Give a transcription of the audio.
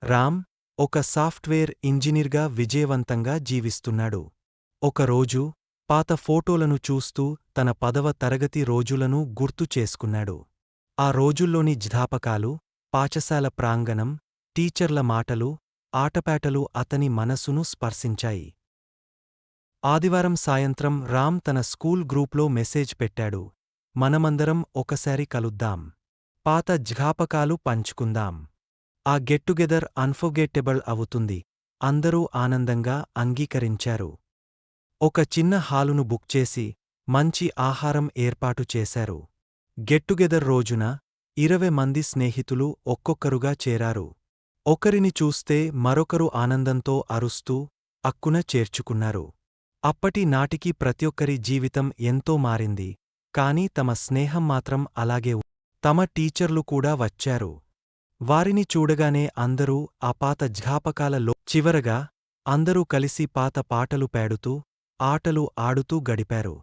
రామ్ ఒక సాఫ్ట్వేర్ ఇంజనీర్గా విజయవంతంగా జీవిస్తున్నాడు. ఒకరోజు పాత ఫోటోలను చూస్తూ తన 10వ తరగతి రోజులను గుర్తు చేసుకున్నాడు. ఆ రోజుల్లోని జ్ఞాపకాలు, పాఠశాల ప్రాంగణం, టీచర్ల మాటలు, ఆటపాటలు అతని మనసును స్పర్శించాయి. ఆదివారం సాయంత్రం రామ్ తన స్కూల్ గ్రూప్లో మెసేజ్ పెట్టాడు. మనమందరం ఒకసారి కలుద్దాం. పాత జ్ఞాపకాలు పంచుకుందాం. ఆ గెట్టుగెదర్ అన్ఫర్గెట్టబుల్ అవుతుంది. అందరూ ఆనందంగా అంగీకరించారు. ఒక చిన్న హాలును బుక్ చేసి, మంచి ఆహారం ఏర్పాటు చేశారు. గెట్టుగెదర్ రోజున 20 మంది స్నేహితులు ఒక్కొక్కరుగా చేరారు. ఒకరిని చూస్తే మరొకరు ఆనందంతో అరుస్తూ, అక్కున చేర్చుకున్నారు. అప్పటి నాటికి ప్రత్యొక్కరి జీవితం ఎంతో మారింది. కాని తమ స్నేహం మాత్రం అలాగే తమ టీచర్లు కూడా వచ్చారు. వారిని చూడగానే అందరూ ఆ పాత జ్ఞాపకాలలో చివరగా అందరూ కలిసి పాత పాటలు పాడుతూ, ఆటలు ఆడుతూ గడిపారు.